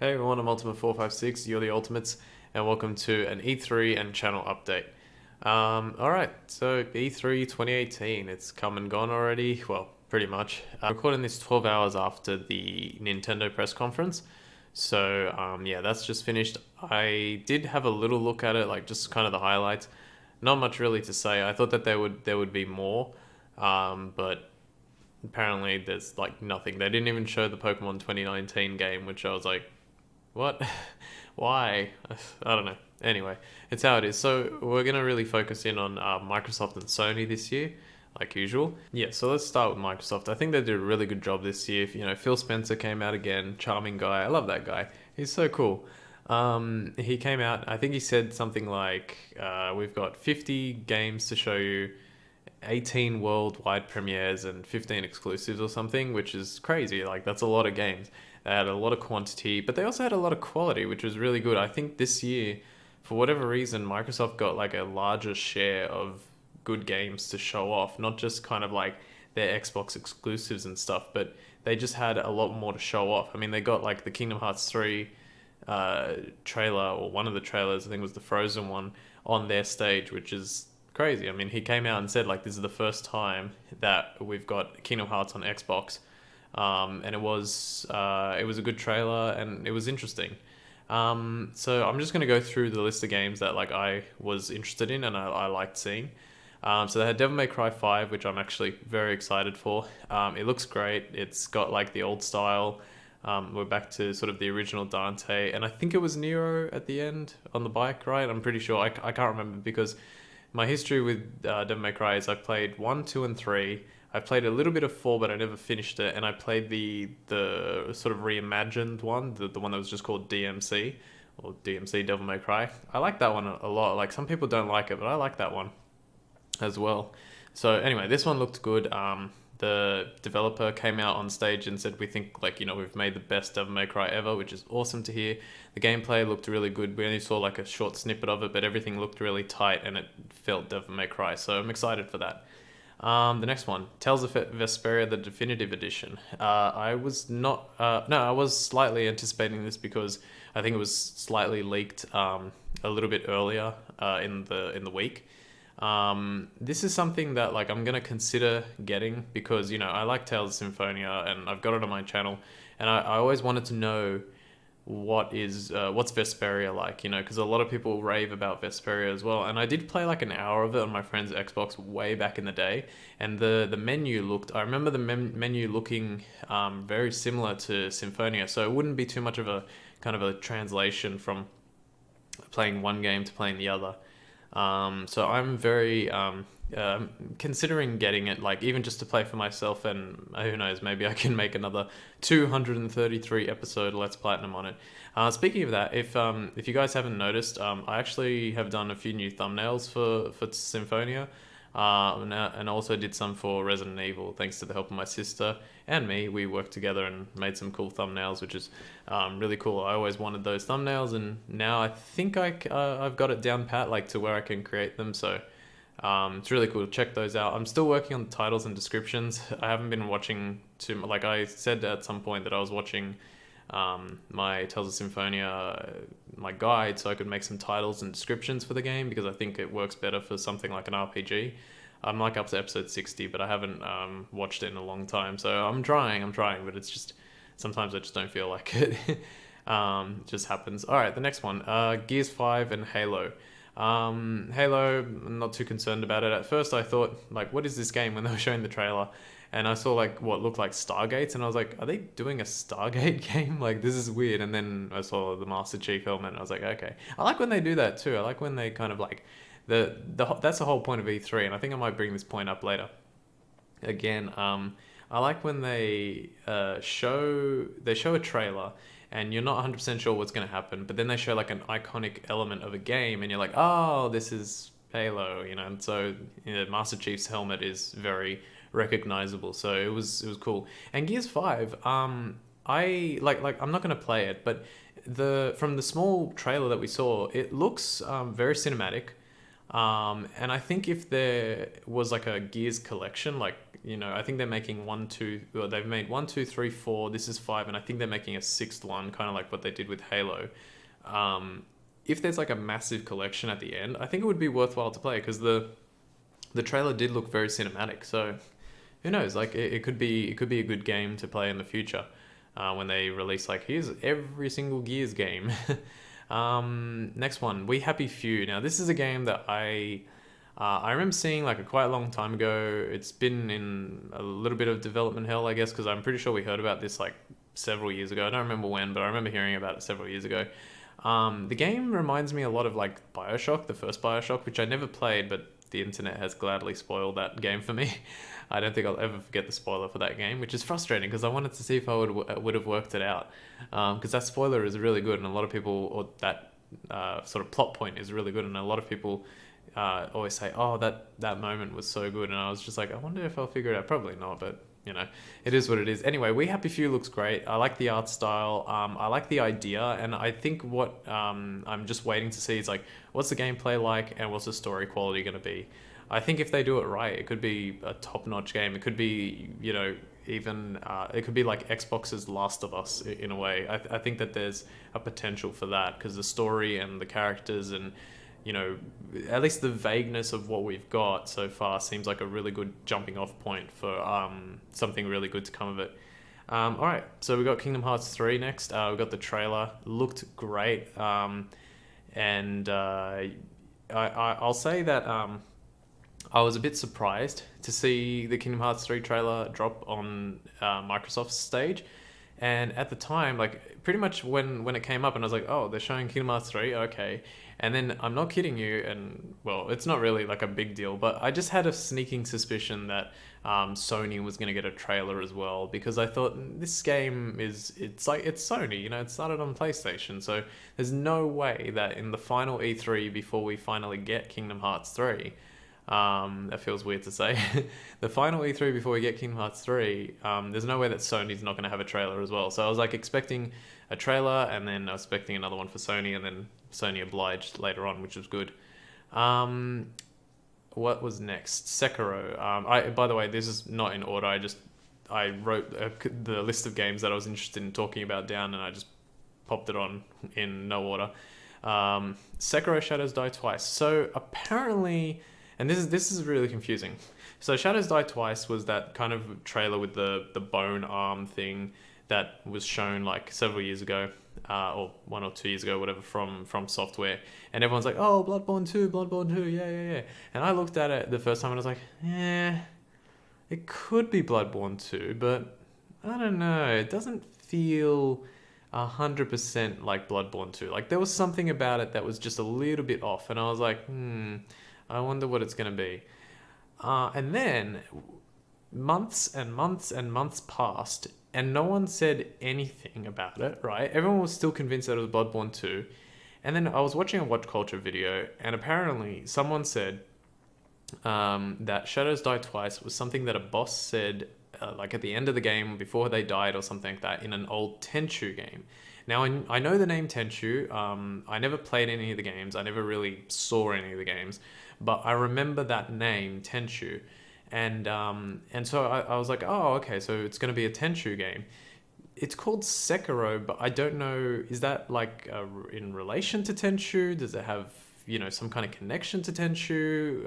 Hey everyone, I'm Ultimate456, you're the Ultimates, and welcome to an E3 and channel update. Alright, so E3 2018, it's come and gone already, well, pretty much. I'm recording this 12 hours after the Nintendo press conference, so yeah, that's just finished. I did have a little look at it, like just kind of the highlights. Not much really to say. I thought that there would be more, but apparently there's like nothing. They didn't even show the Pokemon 2019 game, which I was like, what? Why? I don't know. Anyway, it's how it is. So we're gonna really focus in on Microsoft and Sony this year, like usual. Yeah. So let's start with Microsoft. I think they did a really good job this year. You know, Phil Spencer came out again, charming guy. I love that guy. He's so cool. He came out. I think he said something like, "We've got 50 games to show you." 18 worldwide premieres and 15 exclusives or something, which is crazy. Like, that's a lot of games. They had a lot of quantity, but they also had a lot of quality, which was really good. I think this year, for whatever reason, Microsoft got like a larger share of good games to show off, not just kind of like their Xbox exclusives and stuff, but they just had a lot more to show off. I mean, they got like the Kingdom Hearts 3 trailer, or one of the trailers, I think it was the Frozen one, on their stage, which is crazy. I mean, he came out and said like this is the first time that we've got Kingdom Hearts on Xbox, and it was a good trailer and it was interesting. So I'm just gonna go through the list of games that like I was interested in and I liked seeing. So they had Devil May Cry 5, which I'm actually very excited for. It looks great. It's got like the old style. We're back to sort of the original Dante, and I think it was Nero at the end on the bike, right? I'm pretty sure. I can't remember because my history with Devil May Cry is I've played 1, 2, and 3. I played a little bit of 4, but I never finished it. And I played the sort of reimagined one, the one that was just called DMC, or DMC Devil May Cry. I like that one a lot. Like, some people don't like it, but I like that one as well. So anyway, this one looked good. The developer came out on stage and said, we think like, we've made the best Devil May Cry ever, which is awesome to hear. The gameplay looked really good. We only saw like a short snippet of it, but everything looked really tight and it felt Devil May Cry. So I'm excited for that. The next one, Tales of Vesperia, the Definitive Edition. I was not, no, I was slightly anticipating this because I think it was slightly leaked a little bit earlier in the week. This is something that like I'm gonna consider getting because I like Tales of Symphonia and I've got it on my channel, and I always wanted to know what's Vesperia like, because a lot of people rave about Vesperia as well, and I did play like an hour of it on my friend's Xbox way back in the day, and the menu looked, I remember the menu looking very similar to Symphonia, so it wouldn't be too much of a kind of a translation from playing one game to playing the other. So I'm very considering getting it, like even just to play for myself, and who knows, maybe I can make another 233 episode Let's Platinum on it. Speaking of that, if you guys haven't noticed, I actually have done a few new thumbnails for Symphonia. And also did some for Resident Evil, thanks to the help of my sister and me. We worked together and made some cool thumbnails, which is really cool. I always wanted those thumbnails, and now I think I've got it down pat, like to where I can create them. So it's really cool. Check those out. I'm still working on the titles and descriptions. I haven't been watching too, like I said at some point that I was watching my Tales of Symphonia, my guide, so I could make some titles and descriptions for the game, because I think it works better for something like an RPG. I'm like up to episode 60, but I haven't watched it in a long time, so I'm trying, but it's just, sometimes I just don't feel like it. It just happens. Alright, the next one, Gears 5 and Halo. Halo, I'm not too concerned about it. At first I thought, like, what is this game, when they were showing the trailer? And I saw like what looked like Stargates, and I was like, are they doing a Stargate game? Like, this is weird. And then I saw the Master Chief helmet, and I was like, okay. I like when they do that too. I like when they kind of like, that's the whole point of E3, and I think I might bring this point up later. Again, I like when they show a trailer, and you're not 100% sure what's going to happen, but then they show like an iconic element of a game, and you're like, oh, this is Halo, and so Master Chief's helmet is very recognizable, so it was cool. And Gears 5, I like I'm not going to play it, but from the small trailer that we saw, it looks very cinematic. And I think if there was like a Gears collection, like you know, I think they're making one, two, well, they've made 1, 2, 3, 4. This is 5, and I think they're making a 6th one, kind of like what they did with Halo. If there's like a massive collection at the end, I think it would be worthwhile to play, because the trailer did look very cinematic. So who knows? Like it could be a good game to play in the future, when they release like, here's every single Gears game. Next one, We Happy Few. Now this is a game that I remember seeing like quite a long time ago. It's been in a little bit of development hell, I guess, because I'm pretty sure we heard about this like several years ago. I don't remember when, but I remember hearing about it several years ago. The game reminds me a lot of like Bioshock, the first Bioshock, which I never played, but the internet has gladly spoiled that game for me. I don't think I'll ever forget the spoiler for that game, which is frustrating because I wanted to see if I would have worked it out. Because that spoiler is really good, and a lot of people, or that sort of plot point is really good, and a lot of people always say, oh, that moment was so good, and I was just like, I wonder if I'll figure it out. Probably not, but you know, it is what it is. Anyway, We Happy Few looks great. I like the art style. I like the idea, and I think what I'm just waiting to see is like, what's the gameplay like, and what's the story quality going to be. I think if they do it right, it could be a top-notch game. It could be, you know, even it could be like Xbox's Last of Us in a way. I think that there's a potential for that, because the story and the characters and, you know, at least the vagueness of what we've got so far seems like a really good jumping off point for something really good to come of it. All right, so we got Kingdom Hearts 3 next. We got the trailer. Looked great. And I'll say that I was a bit surprised to see the Kingdom Hearts 3 trailer drop on Microsoft's stage. And at the time, like pretty much when it came up and I was like, oh, they're showing Kingdom Hearts 3, okay. And then I'm not kidding you, and well, it's not really like a big deal, but I just had a sneaking suspicion that Sony was going to get a trailer as well, because I thought this game it's Sony, you know, it started on PlayStation, so there's no way that in the final E3 before we finally get Kingdom Hearts 3, that feels weird to say, the final E3 before we get Kingdom Hearts 3, there's no way that Sony's not going to have a trailer as well. So I was like expecting a trailer, and then I was expecting another one for Sony, and then Sony obliged later on, which was good. What was next? Sekiro. By the way, this is not in order. I wrote the list of games that I was interested in talking about down, and I just popped it on in no order. Sekiro Shadows Die Twice. So apparently, and this is really confusing. So Shadows Die Twice was that kind of trailer with the bone arm thing that was shown like several years ago, or 1 or 2 years ago, whatever, from Software, and everyone's like, oh, Bloodborne 2, yeah. And I looked at it the first time and I was like, it could be Bloodborne 2, but I don't know, it doesn't feel 100% like Bloodborne 2. Like there was something about it that was just a little bit off, and I was like, I wonder what it's gonna be. And then months and months and months passed, and no one said anything about it, right? Everyone was still convinced that it was Bloodborne 2. And then I was watching a Watch Culture video, and apparently someone said that Shadows Die Twice was something that a boss said like at the end of the game before they died or something like that in an old Tenchu game. Now, I know the name Tenchu. I never played any of the games. I never really saw any of the games. But I remember that name, Tenchu. And so I was like, oh, okay, so it's going to be a Tenchu game. It's called Sekiro, but I don't know, is that like in relation to Tenchu? Does it have, you know, some kind of connection to Tenchu?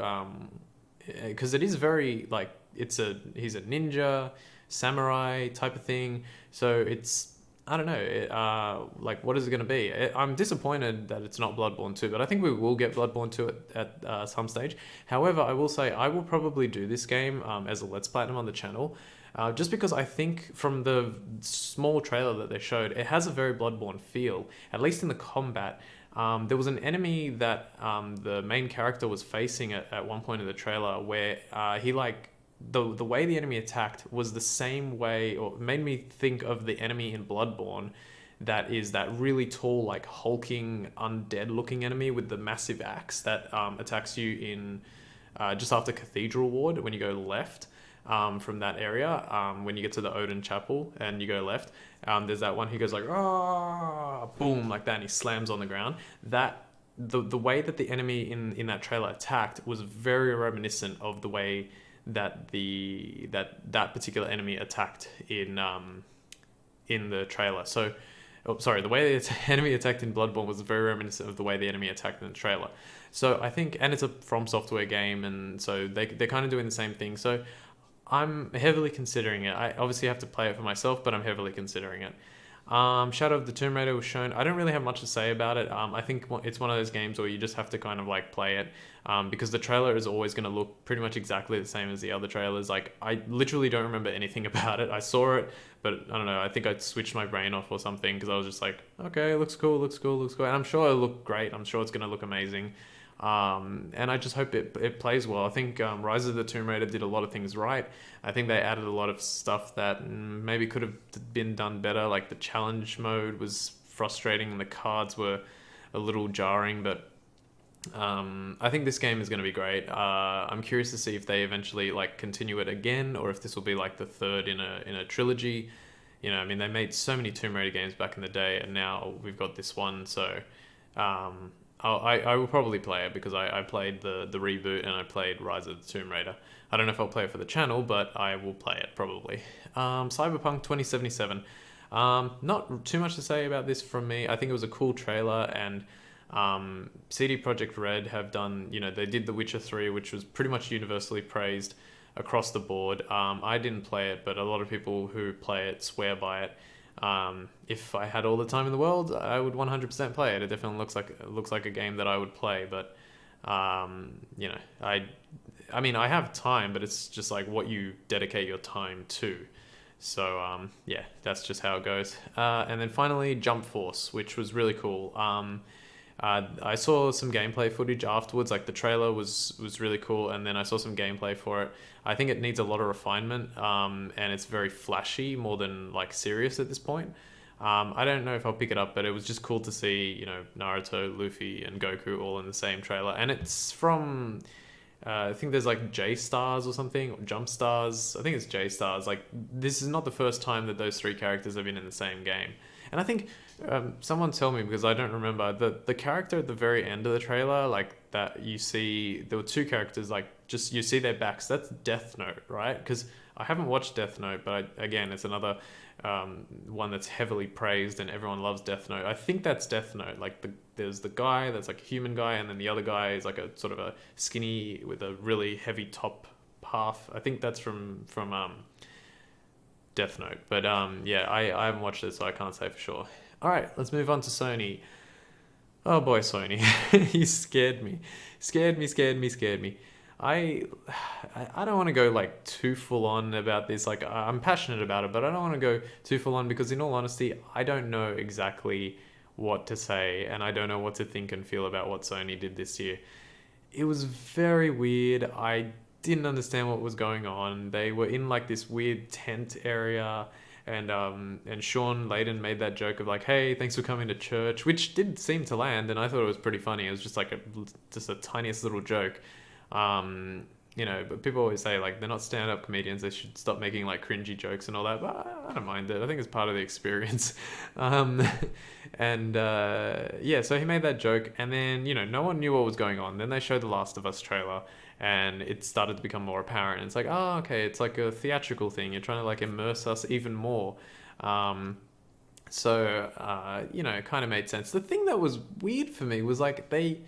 Because it is very, like, he's a ninja, samurai type of thing. So it's, I don't know, like, what is it going to be? I'm disappointed that it's not Bloodborne 2, but I think we will get Bloodborne 2 at some stage. However, I will say I will probably do this game as a Let's Platinum on the channel, just because I think from the small trailer that they showed, it has a very Bloodborne feel, at least in the combat. There was an enemy that the main character was facing at one point in the trailer where he like, the way the enemy attacked was the same way, or made me think of the enemy in Bloodborne, that is that really tall, like hulking, undead looking enemy with the massive axe that attacks you in just after Cathedral Ward when you go left from that area. When you get to the Odin Chapel and you go left, there's that one, he goes like, ah, boom, like that, and he slams on the ground. That the way that the enemy in that trailer attacked was very reminiscent of the way that that particular enemy attacked in the trailer. So, oh, sorry, the way the enemy attacked in Bloodborne was very reminiscent of the way the enemy attacked in the trailer. So I think, and it's a From Software game, and so they're kind of doing the same thing. So I'm heavily considering it. I obviously have to play it for myself, but I'm heavily considering it. Shadow of the Tomb Raider was shown. I don't really have much to say about it. I think it's one of those games where you just have to kind of like play it, because the trailer is always going to look pretty much exactly the same as the other trailers. Like, I literally don't remember anything about it. I saw it, but I don't know. I think I switched my brain off or something, because I was just like, okay, it looks cool, looks cool, looks cool. And I'm sure it'll look great. I'm sure it's going to look amazing. And I just hope it plays well. I think Rise of the Tomb Raider did a lot of things right. I think they added a lot of stuff that maybe could have been done better. Like the challenge mode was frustrating and the cards were a little jarring, but I think this game is going to be great. I'm curious to see if they eventually like continue it again, or if this will be like the third in a trilogy. You know, I mean, they made so many Tomb Raider games back in the day, and now we've got this one. So I will probably play it, because I played the reboot and I played Rise of the Tomb Raider. I don't know if I'll play it for the channel, but I will play it probably. Cyberpunk 2077. Not too much to say about this from me. I think it was a cool trailer, and CD Projekt Red have done, you know, they did The Witcher 3, which was pretty much universally praised across the board. I didn't play it, but a lot of people who play it swear by it. If I had all the time in the world, I would 100% play it. It definitely looks like a game that I would play, but you know, I mean, I have time, but it's just like what you dedicate your time to. So yeah, that's just how it goes. And then finally, Jump Force, which was really cool. I saw some gameplay footage afterwards. Like the trailer was really cool, and then I saw some gameplay for it. I think it needs a lot of refinement, and it's very flashy, more than like serious at this point. I don't know if I'll pick it up, but it was just cool to see, you know, Naruto, Luffy, and Goku all in the same trailer. And it's from, I think there's like J Stars or something, or Jump Stars. I think it's J Stars. Like, this is not the first time that those three characters have been in the same game. And I think someone tell me, because I don't remember, the character at the very end of the trailer, like that you see, there were two characters, like just you see their backs. That's Death Note, right? Because I haven't watched Death Note, but again, it's another one that's heavily praised and everyone loves Death Note. I think that's Death Note. Like there's the guy that's like a human guy, and then the other guy is like a sort of a skinny with a really heavy top half. I think that's from Death Note. But yeah, I haven't watched it, so I can't say for sure. All right, let's move on to Sony. Oh boy, Sony. You scared me. Scared me. I don't want to go like too full on about this. Like, I'm passionate about it, but I don't want to go too full on, because in all honesty, I don't know exactly what to say, and I don't know what to think and feel about what Sony did this year. It was very weird. I didn't understand what was going on. They were in like this weird tent area, and Sean Layden made that joke of like, hey, thanks for coming to church, which did seem to land, and I thought it was pretty funny. It was just like just a tiniest little joke. You know, but people always say like they're not stand-up comedians, they should stop making like cringy jokes and all that, but I don't mind it. I think it's part of the experience. Yeah, so he made that joke, and then, you know, no one knew what was going on. Then they showed the Last of Us trailer, and it started to become more apparent, and it's like, oh, okay, it's like a theatrical thing, you're trying to like immerse us even more. You know, it kind of made sense. The thing that was weird for me was like they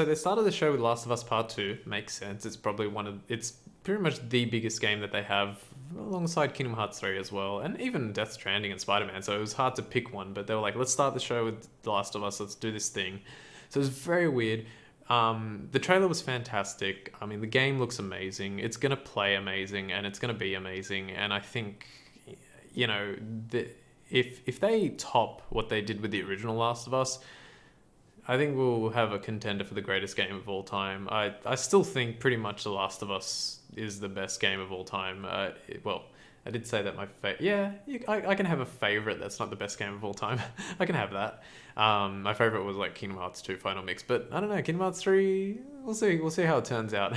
started the show with Last of Us Part 2. Makes sense. It's probably it's pretty much the biggest game that they have, alongside Kingdom Hearts 3 as well, and even Death Stranding and Spider-Man, so it was hard to pick one, but they were like, let's start the show with The Last of Us, let's do this thing. So it was very weird. The trailer was fantastic. I mean, the game looks amazing. It's going to play amazing, and it's going to be amazing, and I think, you know, if they top what they did with the original Last of Us, I think we'll have a contender for the greatest game of all time. I still think pretty much The Last of Us is the best game of all time. Well, I did say that my favorite... Yeah, I can have a favorite that's not the best game of all time. I can have that. My favorite was like Kingdom Hearts 2 Final Mix, but I don't know, Kingdom Hearts 3, we'll see how it turns out.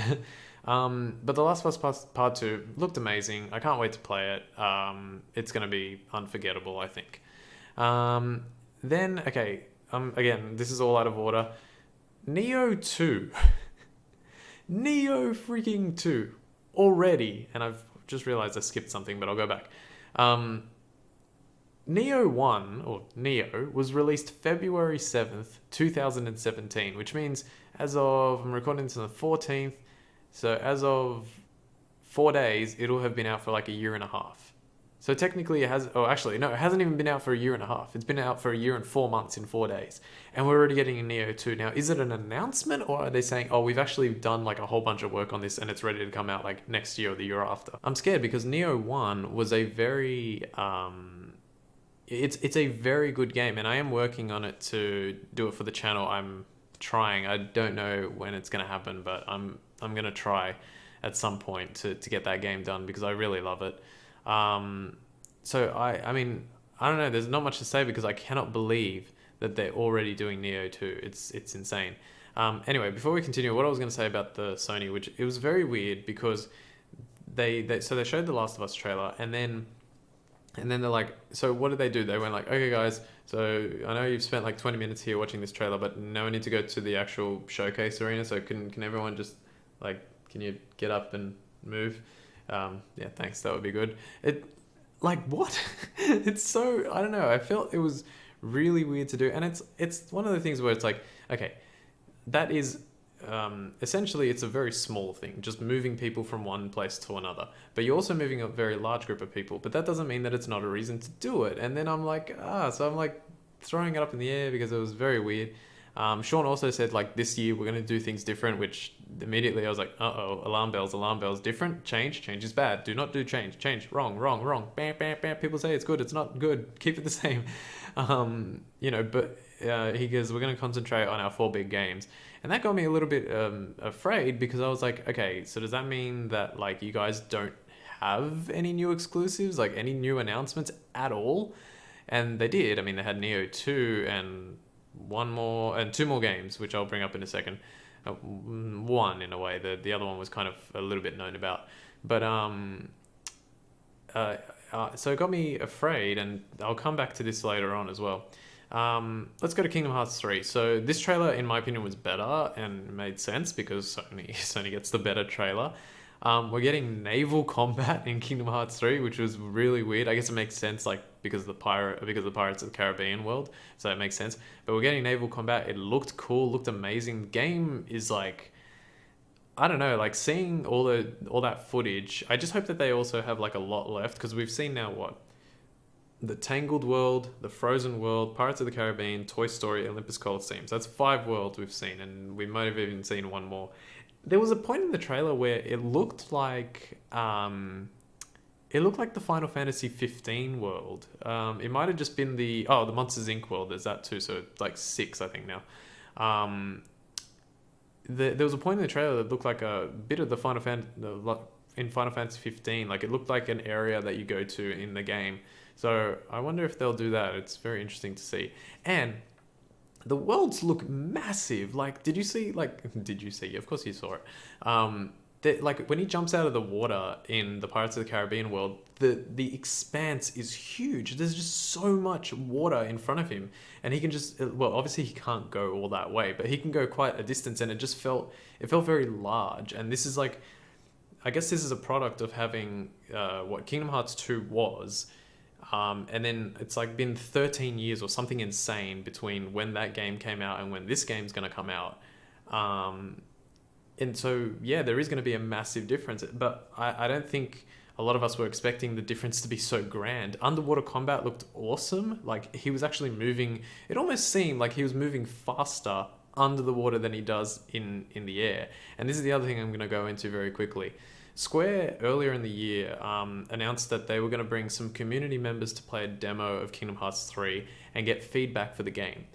But The Last of Us Part 2 looked amazing. I can't wait to play it. It's going to be unforgettable, I think. Then, okay... again, this is all out of order. Neo 2. Neo freaking 2 already, and I've just realized I skipped something, but I'll go back. Neo 1, or Neo, was released February 7th, 2017, which means as of, I'm recording this on the 14th, so as of 4 days, it'll have been out for like a year and a half. So technically it has, oh actually, no, it hasn't even been out for a year and a half. It's been out for a year and 4 months in 4 days. And we're already getting a Neo 2. Now, is it an announcement, or are they saying, oh, we've actually done like a whole bunch of work on this and it's ready to come out like next year or the year after? I'm scared because Neo 1 was a very, it's a very good game, and I am working on it to do it for the channel. I'm trying. I don't know when it's going to happen, but I'm going to try at some point to get that game done because I really love it. So I mean, I don't know, there's not much to say because I cannot believe that they're already doing Neo 2. It's insane. Anyway, before we continue, what I was going to say about the Sony, which it was very weird because they showed the Last of Us trailer, and then they're like, so what did they do? They went like, okay guys, so I know you've spent like 20 minutes here watching this trailer, but now we need to go to the actual showcase arena. So can everyone just like, can you get up and move? Yeah, thanks. That would be good. Like what? It's so, I don't know. I felt it was really weird to do. And it's one of the things where it's like, okay, that is, essentially it's a very small thing, just moving people from one place to another, but you're also moving a very large group of people, but that doesn't mean that it's not a reason to do it. And then I'm like, so I'm like throwing it up in the air because it was very weird. Sean also said like this year we're going to do things different, which immediately I was like, alarm bells, different, change is bad, do not do change, wrong, bam, people say it's good, it's not good, keep it the same. But he goes, we're going to concentrate on our 4 big games. And that got me a little bit afraid because I was like, okay, so does that mean that like you guys don't have any new exclusives, like any new announcements at all? And they did. I mean, they had Neo 2 and 2 more games, which I'll bring up in a second. One in a way, the other one was kind of a little bit known about, but so it got me afraid, and I'll come back to this later on as well. Let's go to Kingdom Hearts 3. So this trailer, in my opinion, was better and made sense because Sony gets the better trailer. We're getting naval combat in Kingdom Hearts 3, which was really weird. I guess it makes sense, like because of the Pirates of the Caribbean world, so it makes sense. But we're getting naval combat. It looked cool, looked amazing. The game is like, I don't know, like seeing all that footage. I just hope that they also have like a lot left, because we've seen now what? The Tangled World, the Frozen World, Pirates of the Caribbean, Toy Story, Olympus Coliseum. So that's 5 worlds we've seen, and we might have even seen one more. There was a point in the trailer where it looked like the Final Fantasy 15 world. It might have just been the Monsters Inc. world. There's that too. So like 6, I think now. There was a point in the trailer that looked like a bit of the in Final Fantasy 15. Like it looked like an area that you go to in the game. So I wonder if they'll do that. It's very interesting to see. And the worlds look massive. Like, did you see? Of course you saw it. Like when he jumps out of the water in the Pirates of the Caribbean world, the expanse is huge. There's just so much water in front of him, and he can just, well, obviously he can't go all that way, but he can go quite a distance, and it felt very large. And this is like, I guess this is a product of having what Kingdom Hearts 2 was. And then it's like been 13 years or something insane between when that game came out and when this game's going to come out. And so, yeah, there is going to be a massive difference, but I don't think a lot of us were expecting the difference to be so grand. Underwater combat looked awesome. Like he was actually moving. It almost seemed like he was moving faster under the water than he does in the air. And this is the other thing I'm going to go into very quickly. Square earlier in the year announced that they were going to bring some community members to play a demo of Kingdom Hearts 3 and get feedback for the game.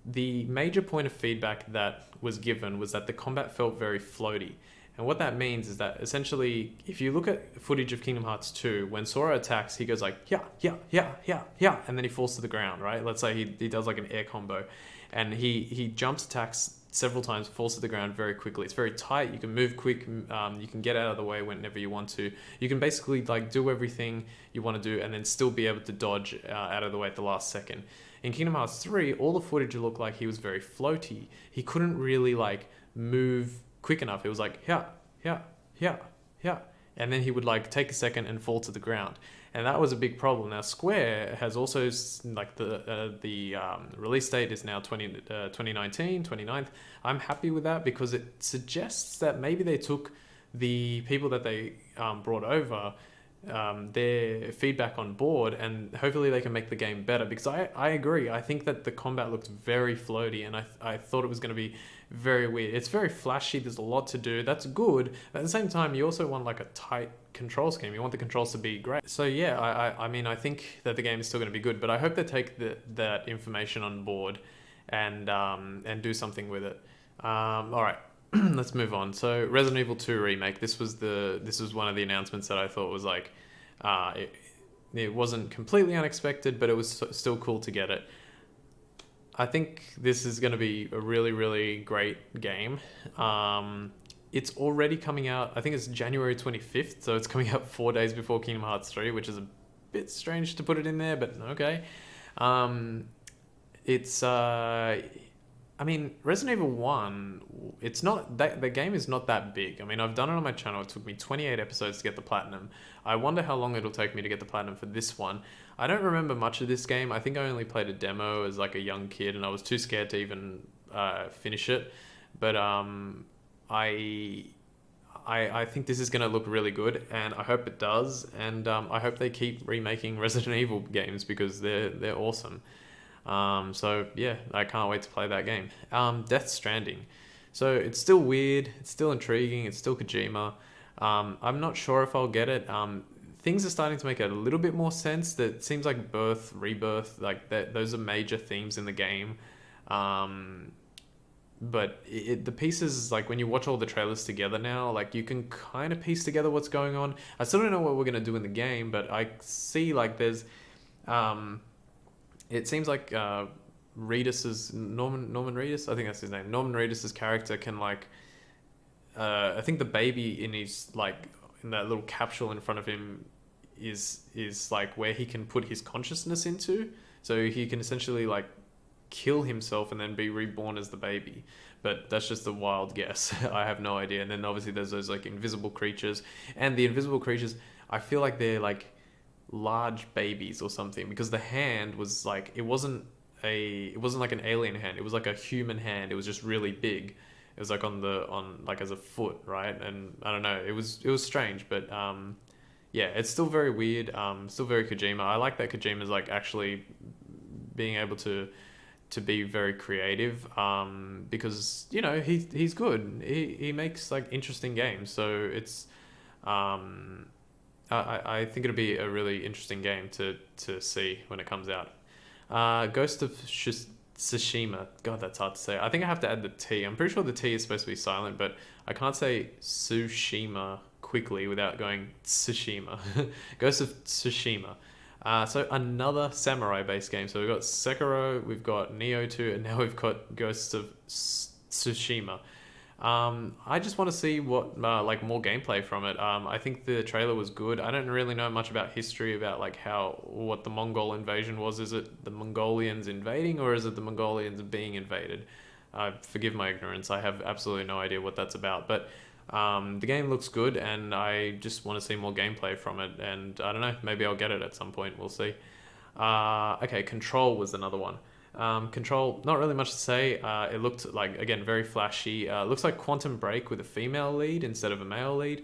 The major point of feedback that was given was that the combat felt very floaty. And what that means is that essentially, if you look at footage of Kingdom Hearts 2, when Sora attacks, he goes like, yeah, and then he falls to the ground, right? Let's say he does like an air combo, and he jumps, attacks several times, falls to the ground very quickly. It's very tight. You can move quick. You can get out of the way whenever you want to. You can basically like do everything you want to do and then still be able to dodge out of the way at the last second. In Kingdom Hearts 3, all the footage looked like he was very floaty. He couldn't really like move quick enough. It was like, yeah, yeah, yeah, yeah. And then he would like take a second and fall to the ground. And that was a big problem. Now Square has also like the release date is now 2019, 29th. I'm happy with that because it suggests that maybe they took the people that they brought over, their feedback on board, and hopefully they can make the game better, because I agree. I think that the combat looked very floaty, and I thought it was going to be very weird. It's very flashy, there's a lot to do, that's good, but at the same time you also want like a tight control scheme. You want the controls to be great. So yeah, I mean, I think that the game is still going to be good, but I hope they take that information on board and do something with it. All right. Let's move on. So Resident Evil 2 remake. This was one of the announcements that I thought was like, it wasn't completely unexpected, but it was still cool to get it. I think this is going to be a really, really great game. It's already coming out. I think it's January 25th, so it's coming out 4 days before Kingdom Hearts 3, which is a bit strange to put it in there, but okay. I mean, Resident Evil 1, it's not that the game is not that big. I mean, I've done it on my channel. It took me 28 episodes to get the platinum. I wonder how long it'll take me to get the platinum for this one. I don't remember much of this game. I think I only played a demo as like a young kid, and I was too scared to even finish it. But I think this is going to look really good, and I hope it does. And I hope they keep remaking Resident Evil games because they're awesome. So yeah, I can't wait to play that game. Death Stranding. So it's still weird, it's still intriguing, it's still Kojima. I'm not sure if I'll get it. Things are starting to make a little bit more sense. That it seems like birth, rebirth, like those are major themes in the game. But the pieces, like when you watch all the trailers together now, like you can kind of piece together what's going on. I still don't know what we're going to do in the game, but I see like there's... it seems like Reedus's Norman Reedus, I think that's his name. Norman Reedus's character can like, I think the baby in his like in that little capsule in front of him is like where he can put his consciousness into, so he can essentially like kill himself and then be reborn as the baby. But that's just a wild guess. I have no idea. And then obviously there's those like invisible creatures, and the invisible creatures, I feel like they're like large babies or something, because the hand was like, it wasn't like an alien hand, it was like a human hand. It was just really big. It was like on like as a foot, right? And I don't know, it was strange, but yeah, it's still very weird, still very Kojima. I like that Kojima's like actually being able to be very creative, because you know he's good. He makes like interesting games, so it's I think it'll be a really interesting game to see when it comes out. Ghost of Tsushima. God, that's hard to say. I think I have to add the T. I'm pretty sure the T is supposed to be silent, but I can't say Tsushima quickly without going Tsushima. Ghost of Tsushima. So another samurai-based game. So we've got Sekiro, we've got Nioh 2, and now we've got Ghosts of Tsushima. I just want to see what like more gameplay from it. I think the trailer was good. I don't really know much about history, about like what the Mongol invasion was. Is it the Mongolians invading, or is it the Mongolians being invaded? Forgive my ignorance. I have absolutely no idea what that's about. But the game looks good, and I just want to see more gameplay from it. And I don't know, maybe I'll get it at some point. We'll see. Okay, Control was another one. Control, not really much to say. It looked like, again, very flashy. Looks like Quantum Break with a female lead instead of a male lead.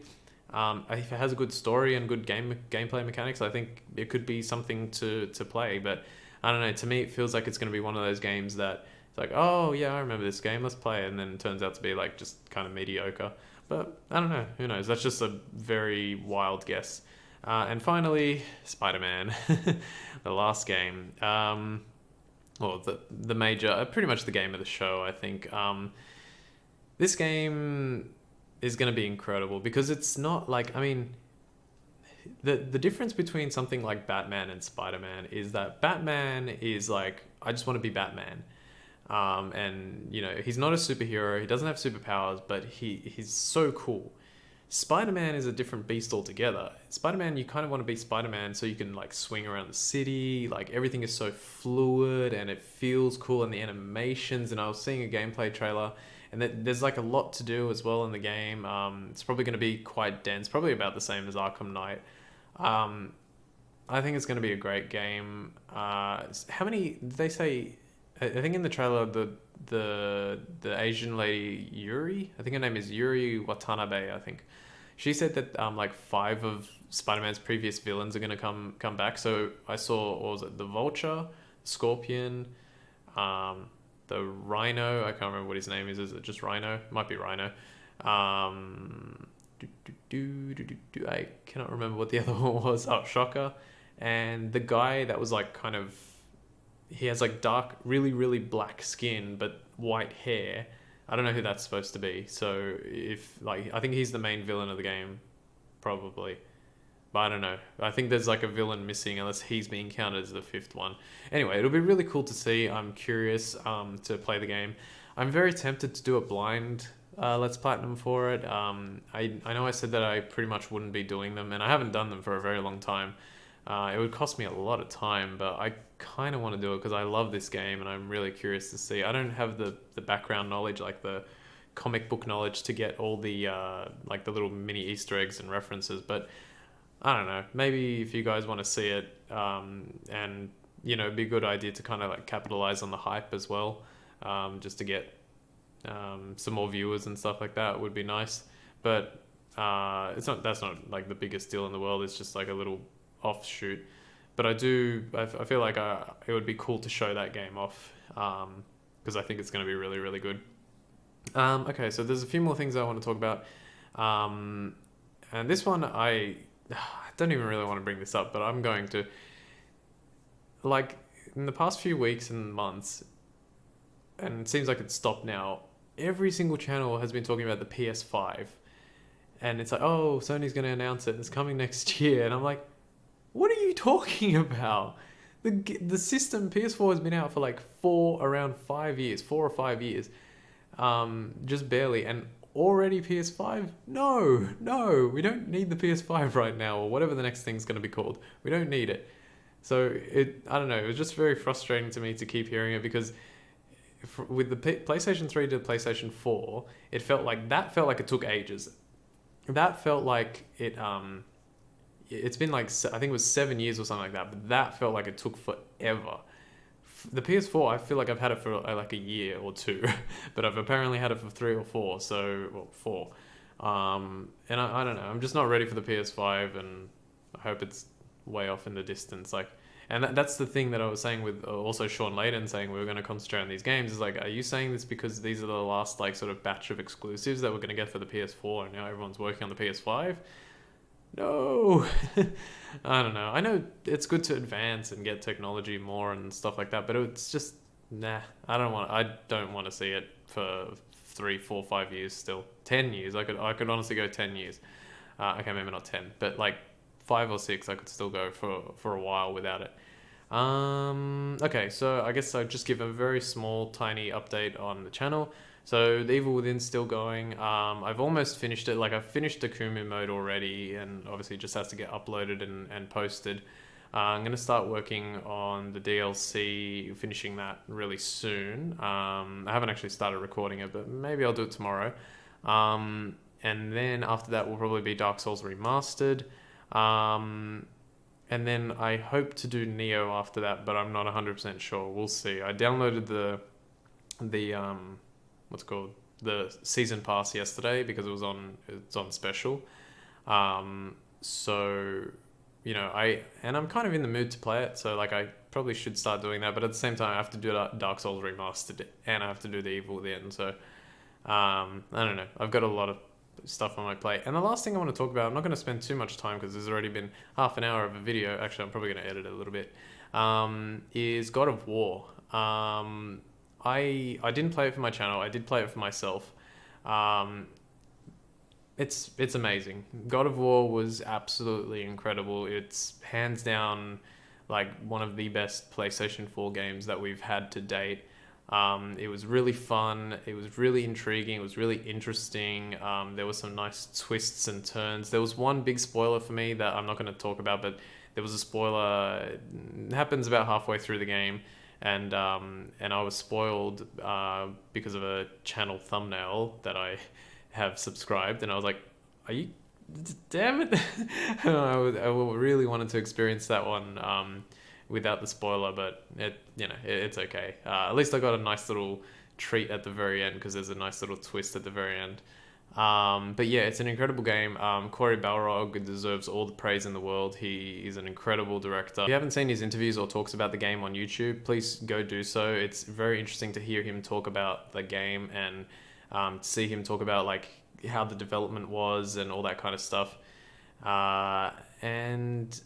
If it has a good story and good gameplay mechanics, I think it could be something to play. But I don't know, to me it feels like it's going to be one of those games that it's like, oh yeah, I remember this game, let's play it, and then it turns out to be like just kind of mediocre. But I don't know, who knows? That's just a very wild guess. And finally, Spider-Man, the last game. Well, the major, pretty much the game of the show, I think. This game is going to be incredible because it's not like, I mean, the difference between something like Batman and Spider-Man is that Batman is like, I just want to be Batman. And, you know, he's not a superhero, he doesn't have superpowers, but he's so cool. Spider-Man is a different beast altogether. Spider-Man, you kind of want to be Spider-Man so you can like swing around the city. Like everything is so fluid and it feels cool, and the animations. And I was seeing a gameplay trailer, and there's like a lot to do as well in the game. It's probably going to be quite dense, probably about the same as Arkham Knight. I think it's going to be a great game. How many did they say? I think in the trailer, the Asian lady Yuri, I think her name is Yuri Watanabe, I think. She said that like 5 of Spider-Man's previous villains are gonna come back. So I saw, what was it, the Vulture, Scorpion, the Rhino. I can't remember what his name is. Is it just Rhino? Might be Rhino. I cannot remember what the other one was. Oh, Shocker, and the guy that was like kind of, he has like dark, really, really black skin, but white hair. I don't know who that's supposed to be. So if like, I think he's the main villain of the game, probably. But I don't know. I think there's like a villain missing unless he's being counted as the 5th one. Anyway, it'll be really cool to see. I'm curious to play the game. I'm very tempted to do a blind Let's Platinum for it. I know I said that I pretty much wouldn't be doing them, and I haven't done them for a very long time. It would cost me a lot of time, but I kind of want to do it because I love this game and I'm really curious to see. I don't have the background knowledge, like the comic book knowledge, to get all the like the little mini Easter eggs and references, but I don't know. Maybe if you guys want to see it, and you know, it'd be a good idea to kind of like capitalize on the hype as well, just to get some more viewers and stuff like that would be nice. But that's not like the biggest deal in the world. It's just like a little offshoot, but I feel like it would be cool to show that game off, because I think it's going to be really, really good. Okay, so there's a few more things I want to talk about, and this one I don't even really want to bring this up, but I'm going to. Like in the past few weeks and months, and it seems like it's stopped now, every single channel has been talking about the PS5, and it's like, oh, Sony's going to announce it, it's coming next year, and I'm like, what are you talking about? The system PS4 has been out for like 4 or 5 years, just barely, and already PS5? No, we don't need the PS5 right now, or whatever the next thing's going to be called. We don't need it. So I don't know, it was just very frustrating to me to keep hearing it, because with the PlayStation 3 to the PlayStation 4, it felt like it took ages. That felt like it's been like, I think it was 7 years or something like that, but that felt like it took forever. The PS4, I feel like I've had it for like a year or 2, but I've apparently had it for 3 or 4, so, well, 4. And I don't know, I'm just not ready for the PS5, and I hope it's way off in the distance. Like, and that's the thing that I was saying with also Sean Layden saying we were going to concentrate on these games, is like, are you saying this because these are the last like sort of batch of exclusives that we're going to get for the PS4 and now everyone's working on the PS5? No. I don't know. I know it's good to advance and get technology more and stuff like that, but it's just, nah, I don't want to see it for 3, 4, 5 years still. 10 years. I could honestly go 10 years. Okay, maybe not 10, but like 5 or 6 I could still go for a while without it. Okay, so I guess I'll just give a very small, tiny update on the channel. So The Evil Within's still going. I've almost finished it. Like, I've finished the Kumu mode already, and obviously it just has to get uploaded and posted. I'm going to start working on the DLC, finishing that really soon. I haven't actually started recording it, but maybe I'll do it tomorrow. And then after that will probably be Dark Souls Remastered. And then I hope to do Neo after that, but I'm not 100% sure. We'll see. I downloaded the what's it called, the season pass yesterday because it's on special. So, you know, I'm kind of in the mood to play it, so like I probably should start doing that, but at the same time I have to do Dark Souls Remastered and I have to do the Evil Within, so I don't know. I've got a lot of stuff on my plate. And the last thing I want to talk about, I'm not going to spend too much time because there's already been half an hour of a video. Actually, I'm probably going to edit it a little bit. Is God of War. I didn't play it for my channel. I did play it for myself. It's amazing. God of War was absolutely incredible. It's hands down like one of the best PlayStation 4 games that we've had to date. It was really fun. It was really intriguing. It was really interesting. There were some nice twists and turns. There was one big spoiler for me that I'm not going to talk about, but there was a spoiler. It happens about halfway through the game, and I was spoiled because of a channel thumbnail that I have subscribed, and I was like, "Are you? Damn it!" I really wanted to experience that one without the spoiler, but it's okay. At least I got a nice little treat at the very end because there's a nice little twist at the very end. But yeah, it's an incredible game. Corey Balrog deserves all the praise in the world. He is an incredible director. If you haven't seen his interviews or talks about the game on YouTube, please go do so. It's very interesting to hear him talk about the game and see him talk about like how the development was and all that kind of stuff. And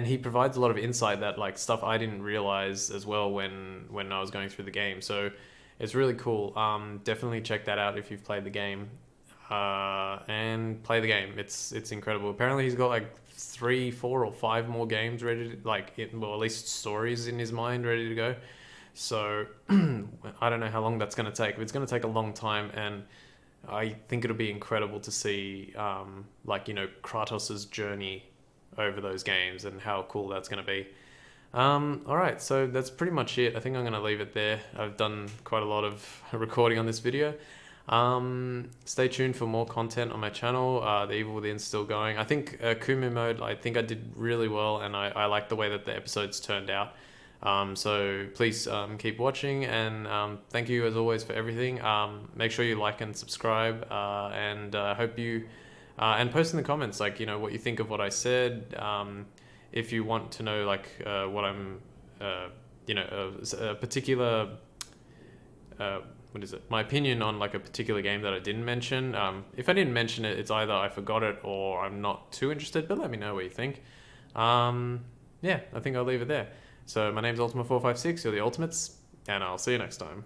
he provides a lot of insight that like stuff I didn't realize as well when I was going through the game. So it's really cool. Definitely check that out if you've played the game. And play the game. It's incredible. Apparently he's got like 3, 4, or 5 more games ready to, at least stories in his mind ready to go. So I don't know how long that's going to take. But it's going to take a long time, and I think it'll be incredible to see Kratos's journey over those games and how cool that's going to be. Alright, so that's pretty much it. I think I'm going to leave it there. I've done quite a lot of recording on this video. Stay tuned for more content on my channel. The Evil Within's still going. I think Kumu mode, I think I did really well, and I like the way that the episodes turned out. So please keep watching, and thank you as always for everything. Make sure you like and subscribe, and hope you and post in the comments what you think of what I said. If you want to know what I'm a particular my opinion on like a particular game that I didn't mention. If I didn't mention it, it's either I forgot it or I'm not too interested, but let me know what you think. Yeah, I think I'll leave it there. So my name's Ultima456, you're the Ultimates, and I'll see you next time.